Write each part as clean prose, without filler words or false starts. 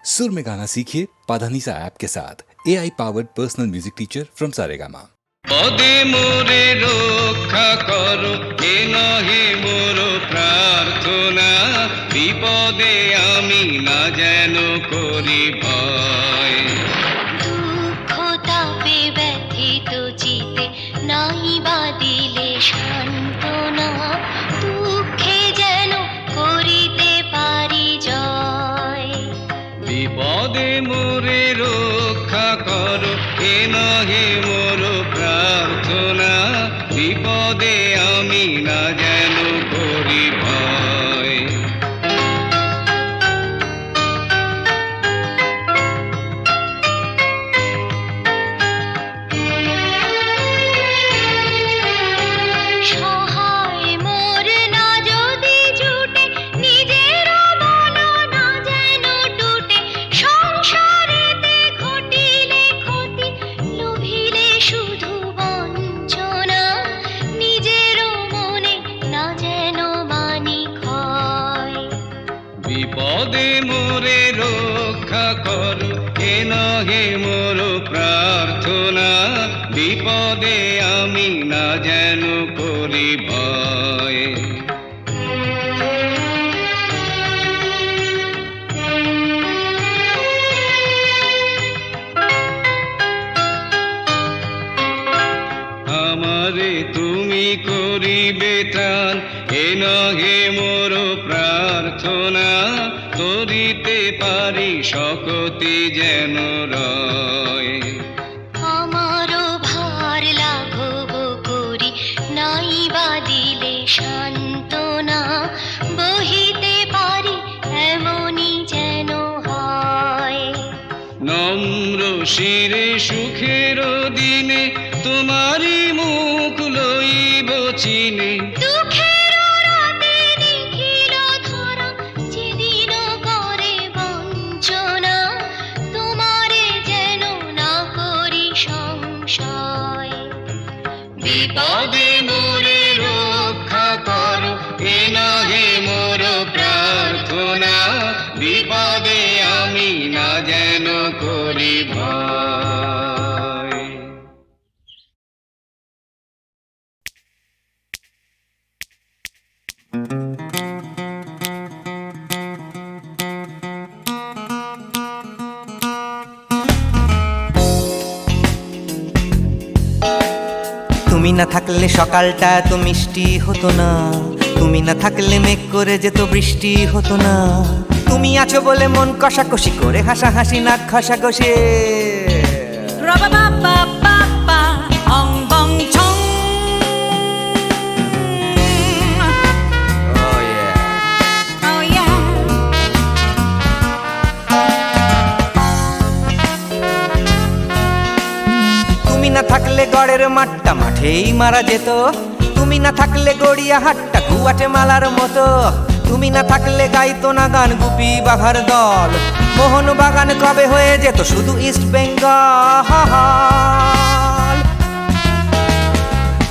सुर में गाना सीखिए पाधानीसा ऐप के साथ AI powered personal music teacher from Saregama. পদে মোরে রক্ষা করো এ নহে মোর প্রার্থনা, বিপদে আমি না যেন করি ভয়। দুঃখ তাপে ব্যথিত চিতে নাই বা দিলে সান্ত্বনা, দুঃখে যেন করিতে পারি জয়। বিপদে মোরে রক্ষা করো এ নহে মোর প্রার্থনা, বিপদে আমি না যেন করি ভয়। সহায় মোর না যদি জুটে, নিজের মন না যেন টুটে, সংসারেতে ঘটিলে ক্ষতি, লোভিলে শুধু বঞ্চনা, নিজের মনে না যেন মানি ক্ষয়। বিপদে মোরে রক্ষা করো এ নহে মোর প্রার্থনা, বিপদে আমি না যেন করি ভয়। আমারে তুমি করিবে ত্রাণ এ নহে মোর প্রার্থনা, করিতে পারি শকতি যেন রয়। আমারও ভার লাঘব করি নাই বা দিলে সান্ত্বনা, বহিতে পারি এমনই যেন হয়। নম্র শিরে সুখের দিনে তোমারি মুখ লইব চিনে, দুঃখের রাতে নিখিল ধরা যেদিন করে বঞ্চনা, তোমারে যেন না করি সংশয়। বিপদে মোরে রক্ষা করো এ নহে মোর প্রার্থনা, বিপদে আমি না যেন করি ভয়। তুমি না থাকলে সকালটা এত মিষ্টি হতো না, তুমি না থাকলে মেঘ করে যেত বৃষ্টি হতো না, তুমি আছো বলে মন কষাকষি করে হাসাহাসি নাক খসাকষি। তুমি না থাকলে গড়ের মাঠটা মাঠেই মারা যেত, তুমি না থাকলে গড়িয়া হাটটা গুয়াটে মালার মতো, তুমি না থাকলে গাইতো না গান গুপি বাঘার দল, মোহন বাগান কবে হয়ে যেত শুধু ইস্ট বেঙ্গল।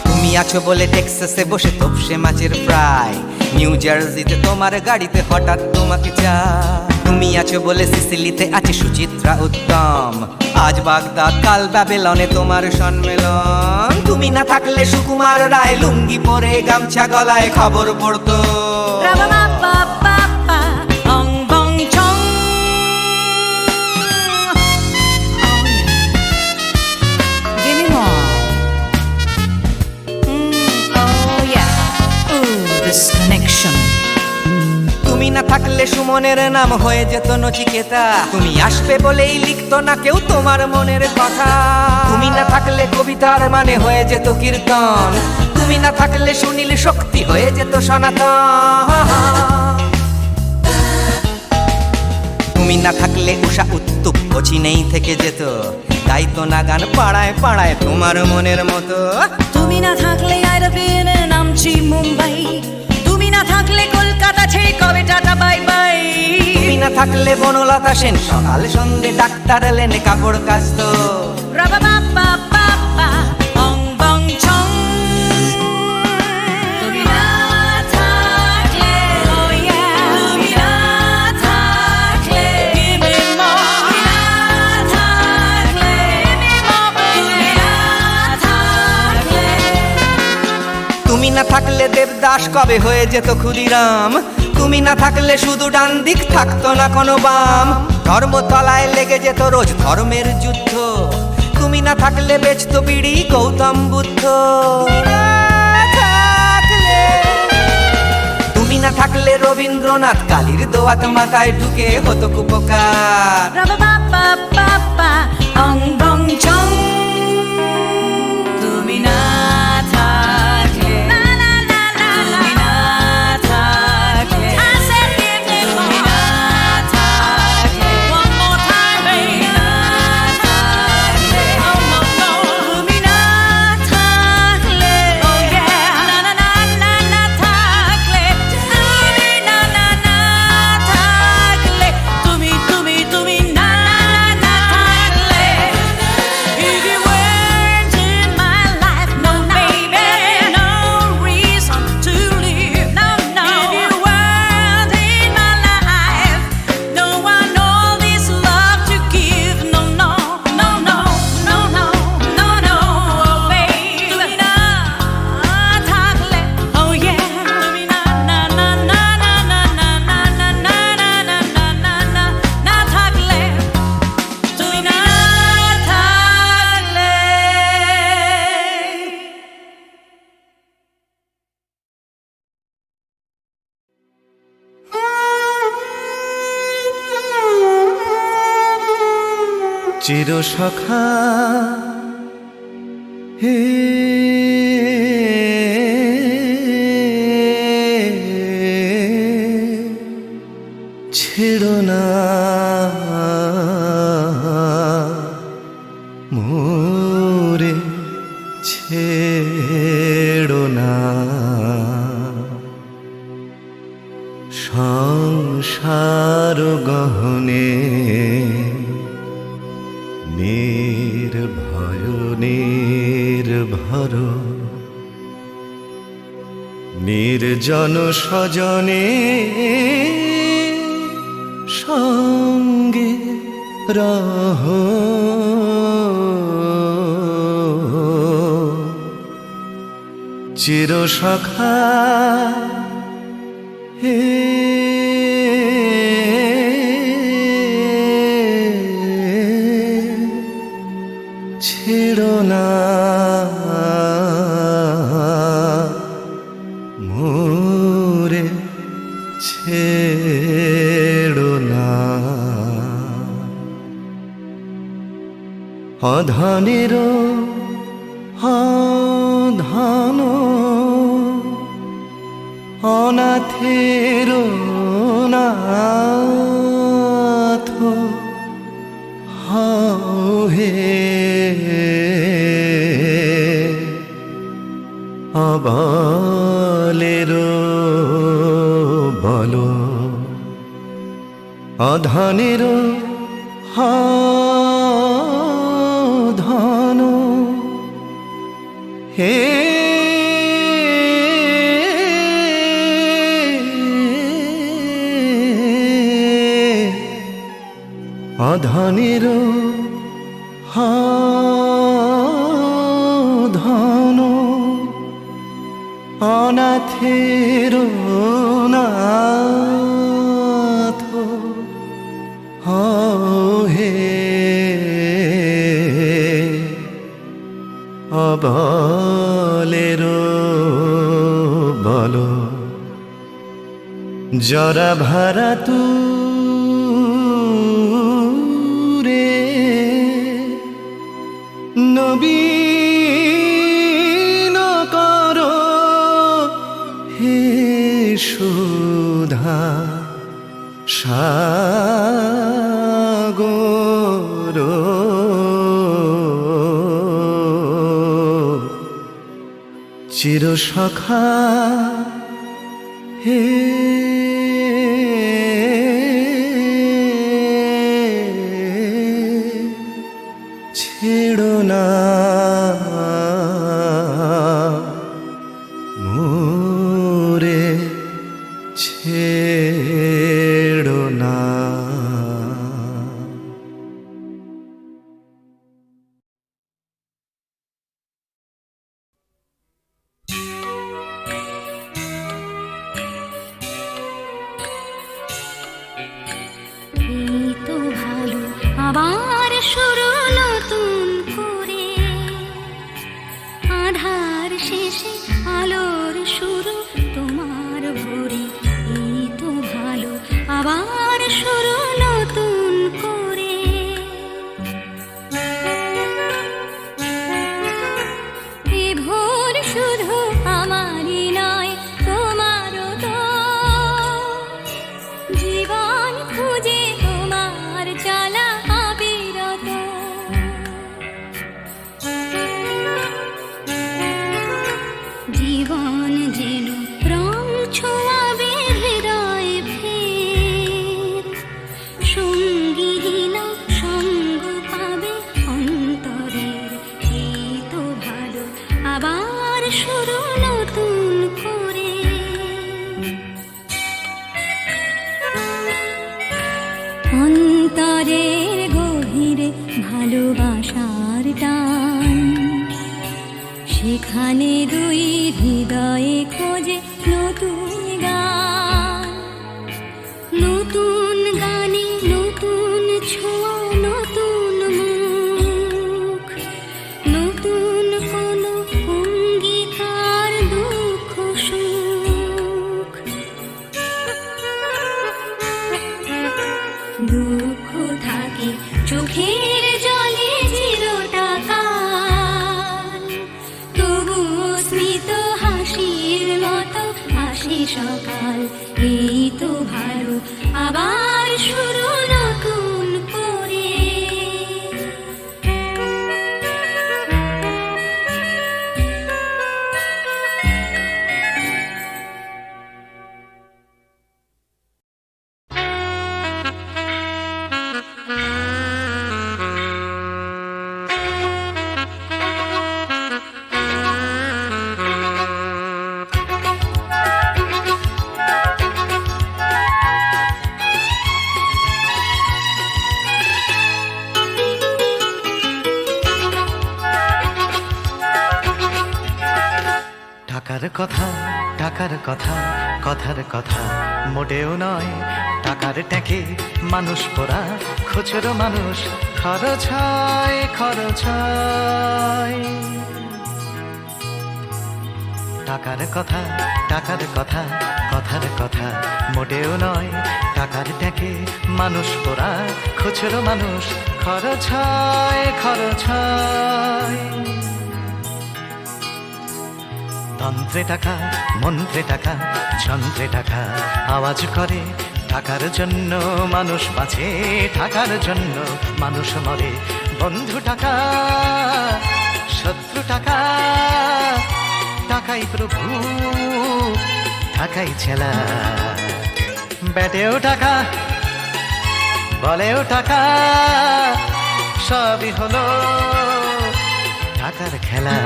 তুমি আছো বলে টেক্সাসে বসে তপসে মাছের ফ্রাই, নিউ জার্সিতে তোমার গাড়িতে হঠাৎ তোমাকে চাই, তুমি আছো বলে সিসিলিতে আছে সুচিত্রা উত্তম, আজ বাগদাদ কাল ব্যাবেলনে তোমার সম্মেলন। তুমি না থাকলে সুকুমার রায় লুঙ্গি পরে গামছা গলায় খবর পড়তো। তুমি না থাকলে সুমনের নাম হয়ে যেত নচিকেতা, তুমি আসবে বলেই লিখতো না কেউ তোমার মনের কথা, তুমি না থাকলে কবিতার মানে হয়ে যেত কীর্তন, তুমি না থাকলে সুনীল শক্তি হয়ে যেত সনাতন। তুমি না থাকলে উষা উত্তুপ নেই থেকে যেত, গাইতো না গান পাড়ায় পাড়ায় তোমার মনের মতো। তুমি না থাকলে আইরবিনে নামছি মুম্বাই, তুমি না থাকলে কলকাতা ছেড়ে কবে টাটা বাই বাই, তুমি না থাকলে বনলতা সেন সকাল সন্ধে ডাক্তার লেনে কাপড় কাচতো। অং বং ছং। তুমি না থাকলে, oh yeah, তুমি না থাকলে, give me more. না থাকলে দেবদাস কবে হয়ে যেত ক্ষুদিরাম, তুমি না থাকলে শুধু ডান দিক থাকতো না কোনো বাম, ধর্মতলায় লেগে যেত রোজ ধর্মের যুদ্ধ, তুমি না থাকলে বেচতো বিড়ি গৌতম বুদ্ধ। তুমি না থাকলে রবীন্দ্রনাথ কালির দোয়াত মাথায় ঢুকে হতো কুপকার। Ra-ba-ba-ba-ba-ba, ong bong chong. তুমি না থাকলে, তুমি না থাকলে, তুমি না থাকলে, one more time, baby. Oh no no, তুমি না থাকলে, oh yeah, না না না না না থাকলে, তুমি না না না থাকলে, তুমি না না থাকলে, if you weren't in my life, no baby, no reason to live, no no, if you weren't in my life, no one all this love to give, no no no no no no no no, oh baby, তুমি না থাকলে, oh yeah, তুমি না না না না না না না না না না না না না না না থাকলে, তুমি না থাকলে। চিরসখা হে ছেড়ো না মোরে, ছেড়ো না সংসার গহনে নির্ভয় নির্ভর নির্জন স্বজনে সঙ্গে রহ, চিরসখা হে ছেড়ো না মোরে, ছেড়ো না অধনের অধন অনাথের নাথ হও হে অবলের বল, অধনের ধন হে অধনের ধন অনাথের নাথ হে অবলের বল, জরা ভারা তুরে নবীন কর হে সুধা সাগর, চিরসখা হে ছেড়ো না মোরে, ছেড়ো না। অন্তরের গভীরে ভালোবাসার টান, সেখানে দুই হৃদয়ে খোঁজে নতুন গান। নতুন গানে নতুন ছোঁয়া, নতুন মুখ, নতুন কোনো অঙ্গীকার, দুঃখ সুখ। দুঃখ থাকে চোখের জলে চিরটা কাল, তবুও স্মিত হাসির মতো হাসি সকাল। এই তো ভালো, আবার শুরু নতুন করে। টাকার কথা, টাকার কথা, কথার কথা মোটেও নয়। টাকার ট্যাঁকে মানুষ পোড়া, খুচরো মানুষ খরচ হয়, খরচ হয়। টাকার কথা, টাকার কথা, কথার কথা মোটেও নয়। টাকার ট্যাঁকে মানুষ পোড়া, খুচরো মানুষ খরচ হয়, খরচ হয়। তন্ত্রে টাকা, মন্ত্রে টাকা, যন্ত্রে টাকা আওয়াজ করে। টাকার জন্য মানুষ বাঁচে, টাকার জন্য মানুষ মরে। বন্ধু টাকা, শত্রু টাকা, টাকাই প্রভু, টাকাই ছেলা। ব্যাটেও টাকা, বলেও টাকা, সবই হলো টাকার খেলা।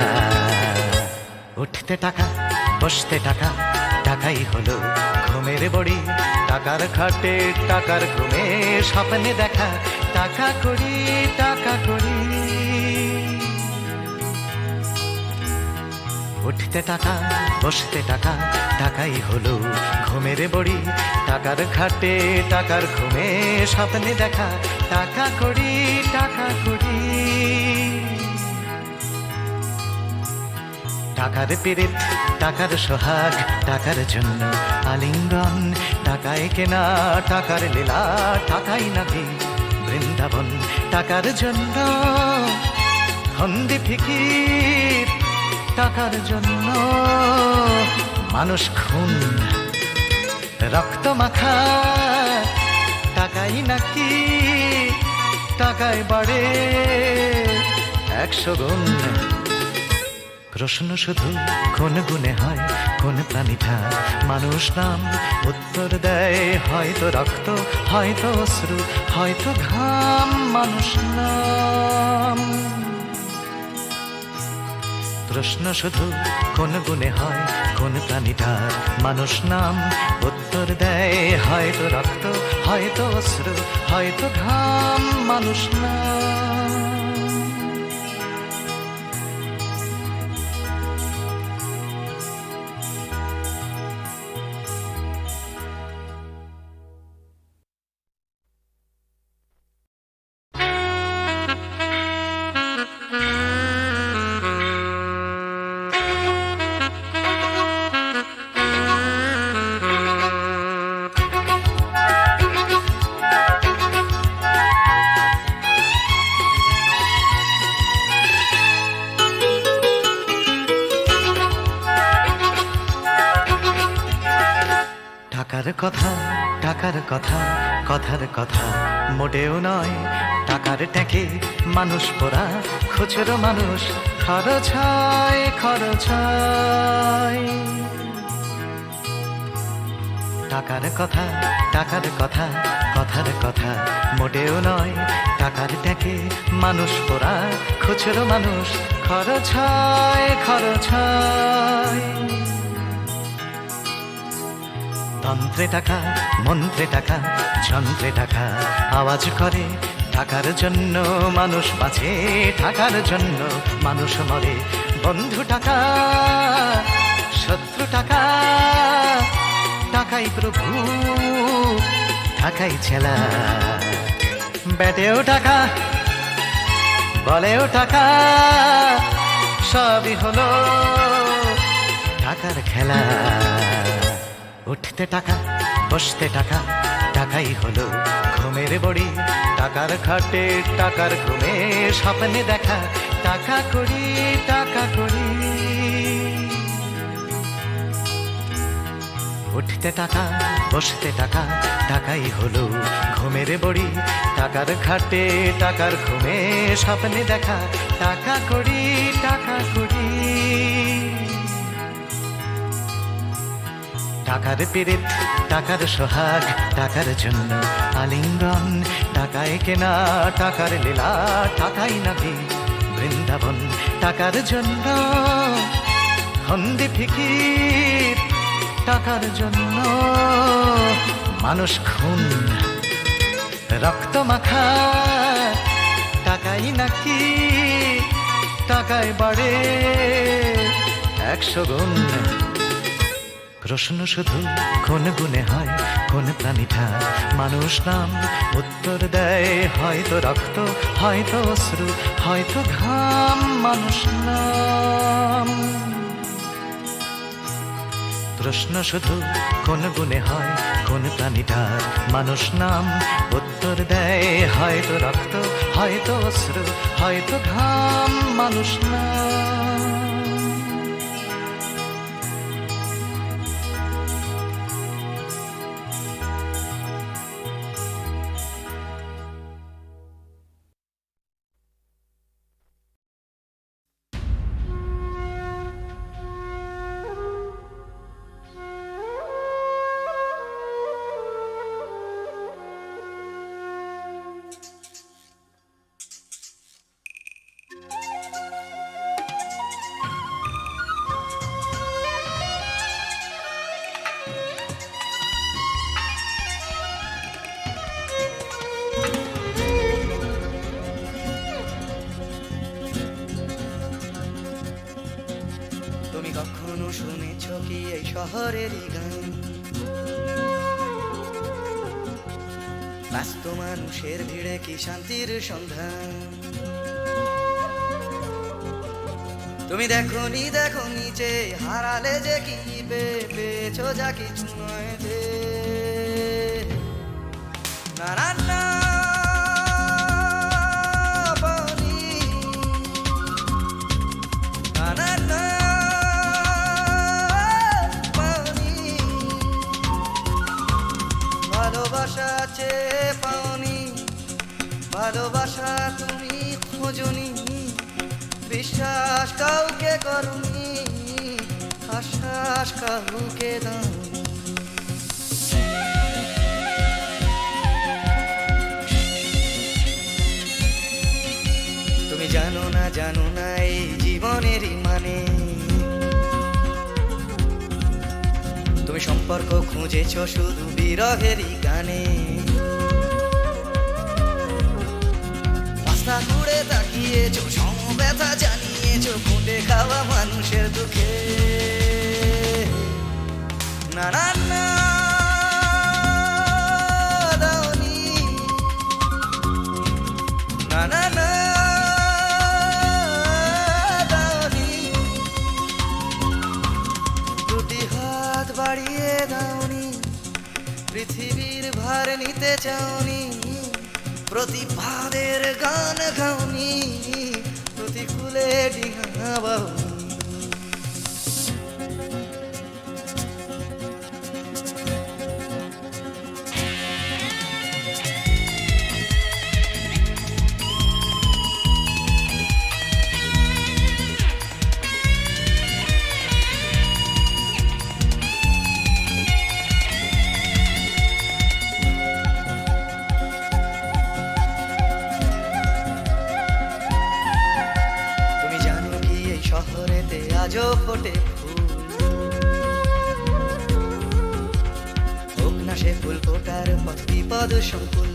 উঠতে টাকা, বসতে টাকা, টাকাই হলো ঘুমের বড়ি। টাকার খাটে, টাকার ঘুমে, স্বপ্নে দেখা টাকা করি, টাকা করি। উঠতে টাকা, বসতে টাকা, টাকাই হলো ঘুমের বড়ি। টাকার খাটে, টাকার ঘুমে, স্বপ্নে দেখা টাকা করি, টাকা করি। টাকার পীড়িত, টাকার সোহাগ, টাকার জন্য আলিঙ্গন। টাকায় কেনা, টাকার লীলা, টাকাই নাকি বৃন্দাবন। টাকার জন্য ফন্দি ফিকির, টাকার জন্য মানুষ খুন, রক্ত মাখা। টাকাই নাকি, টাকায় বাড়ে 100 গুণ। প্রশ্ন শুধু কোন গুণে হয়, কোন প্রাণীটা মানুষ নাম? উত্তর দেয় হয়তো রক্ত, হয়তো অশ্রু, হয়তো ঘাম। মানুষ নাম। প্রশ্ন শুধু কোন গুণে হয়, কোন প্রাণীটার মানুষ নাম? উত্তর দেয় হয়তো রক্ত, হয়তো অশ্রু, হয়তো ঘাম। মানুষ নাম। টাকার কথা, টাকার কথা, কথার কথা মোটেও নয়। টাকার ট্যাঁকে মানুষ পোড়া, খুচরো মানুষ খরচ হয়, খরচ হয়। টাকার কথা, টাকার কথা, কথার কথা মোটেও নয়। টাকার ট্যাঁকে মানুষ পোড়া, খুচরো মানুষ খরচ হয়, খরচ হয়। তন্ত্রে টাকা মন্ত্রে টাকা যন্ত্রে টাকা আওয়াজ করে টাকার জন্য মানুষ বাঁচে, টাকার জন্য মানুষ মরে। বন্ধু টাকা, শত্রু টাকা, টাকাই প্রভু, টাকাই ছেলা। ব্যাটেও টাকা, বলেও টাকা, সবই হলো টাকার খেলা। উঠতে টাকা, বসতে টাকা, টাকাই হলো ঘুমের বড়ি। টাকার খাটে টাকার ঘুমে স্বপ্নে দেখা, টাকা করি টাকা করি। উঠতে টাকা, বসতে টাকা, টাকাই হলো ঘুমের বড়ি। টাকার খাটে টাকার ঘুমে স্বপ্নে দেখা, টাকা করি টাকা করি। টাকার পীড়িত, টাকার সোহাগ, টাকার জন্য আলিঙ্গন। টাকায় কেনা টাকার লীলা, টাকাই নাকি বৃন্দাবন। টাকার জন্য ফন্দি ফিকির, টাকার জন্য মানুষ খুন রক্ত মাখা। টাকাই নাকি টাকায় বাড়ে 100 গুণ। প্রশ্ন শুধু কোন গুণে হয়, কোন প্রাণীটা মানুষ নাম? উত্তর দেয় হয়তো রক্ত, হয়তো অশ্রু, হয়তো ঘাম। মানুষ নাম। প্রশ্ন শুধু কোন গুণে হয়, কোন প্রাণীটার মানুষ নাম? উত্তর দেয় হয়তো রক্ত, হয়তো অশ্রু, হয়তো ঘাম। মানুষ নাম। তুমি কখনো শুনেছ কি এই শহরেরই গান? ব্যস্ত মানুষের ভিড়ে কি শান্তির সন্ধান? তুমি দেখোনি দেখোনি যে হারালে যে কি পেয়েছ যা কিছু নয় যে। না না না পাওনি, না না না পাওনি। ভালোবাসা চেয়ে পাওনি, ভালোবাসা তুমি খোঁজনি। বিশ্বাস কাউকে করনি, আশ্বাস কাউকে দাওনি। তুমি জানো না এই জীবনেরই মানে। তুমি সম্পর্ক খুঁজেছ শুধু বিরহেরই গানে। রাস্তা ঘুরে তাকিয়েছ, সমব্যথা জানিয়েছ খুঁটে খাওয়া মানুষের দুঃখে। না না না দাওনি, না না না দাওনি। দুটি হাত বাড়িয়ে দাওনি, পৃথিবীর ভার নিতে চাওনি। প্রতিবাদের গান গাওনি, প্রতিকূলে ডিঙা বাওনি। শহরেতে আজও ফোটে ফুল, ফুলকোটার পথ বিপদ সংকুল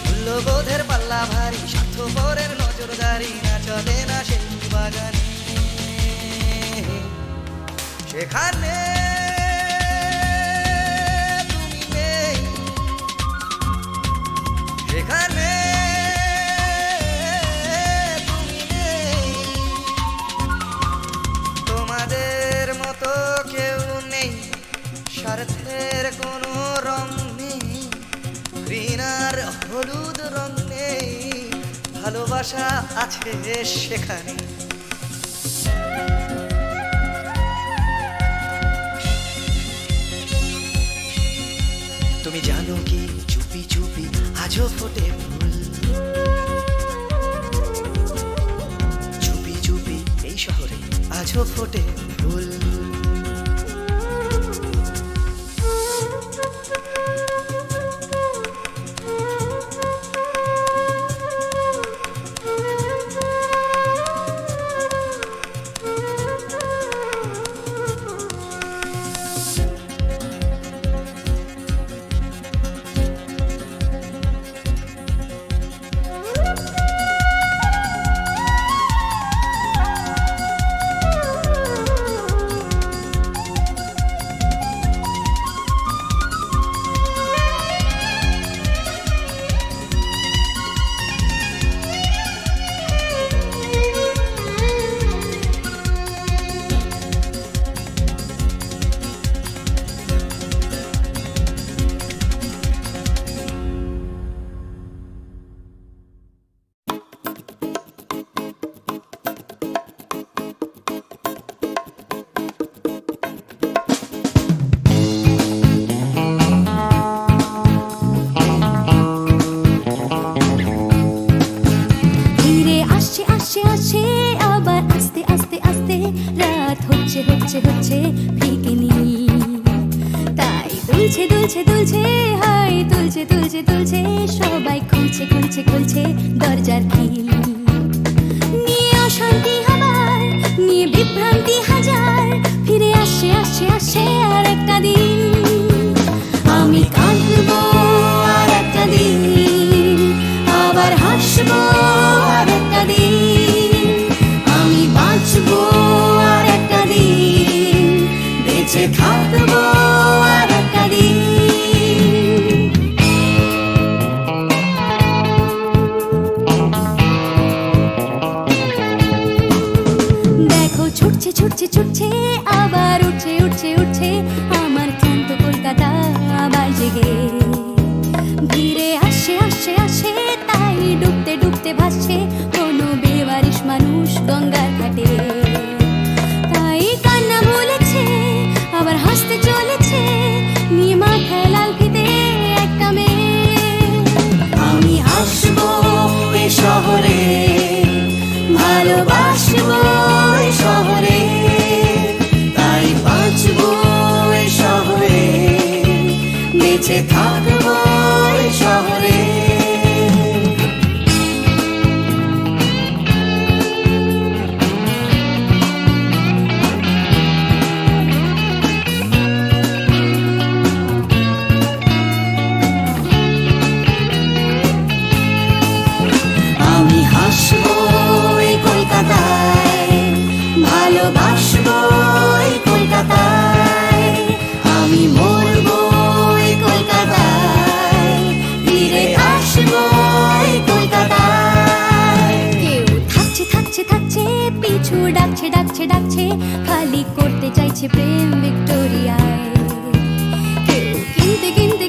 মূল্যবোধের পাল্লা ভারী স্বার্থপরের নজরদারি না চলে না সেই বাগানে সেখানে তুমি নেই সেখানে তুমি নেই তোমাদের মতো কেউ নেই স্বার্থের কোনো রং নেই ঘৃণার হলুদ রং নেই ভালোবাসা আছে সেখানে তুমি জানো কি চুপি চুপি আজও ফোটে ফুল চুপি চুপি এই শহরে আজও ফোটে ফুল হচ্ছে ফিকে নীল তাই দুলছে দুলছে দুলছে হাই তুলছে তুলছে তুলছে সবাই খুলছে খুলছে খুলছে দরজার খিল নিয়ে অশান্তি আবার নিয়ে বিভ্রান্তি হাজার ফিরে আসছে আসছে আসছে আর একটা দিন আমি কাঁদবো আর একটা দিন আবার হাসবো আর একটা দিন আমি বাঁচবো আর একটা দিন বেঁচে থাকবো আর একটা দিন দেখো ছুটছে ছুটছে ছুটছে আবার উঠছে উঠছে উঠছে আমার ক্লান্ত কলকাতা আবার জেগে ধীরে আসছে আসছে আসছে তাই ডুবতে ডুবতে ভাসছে কোনো বেওয়ারিশ মানুষ গঙ্গার ঘাটে তাই কান্না বলেছে আবার হাসতে চলেছে নিয়ে মাথায় লাল ফিতে একটা মেয়ে আমি আসবো এ শহরে ভালোবাসবো এ শহরে তাই বাঁচবো এ শহরে বেঁচে থাকবো এ শহরে আমি হাসবো এই কলকাতায় ভালোবাসবো এই কলকাতায় আমি মরবো এই কলকাতায় ফিরে আসবো এই কলকাতায় কেউ থাকছে থাকছে থাকছে পিছু ডাকছে ডাকছে ডাকছে খালি করতে চাইছে প্রেম ভিক্টোরিয়ায় কেউ কিনতে কিনতে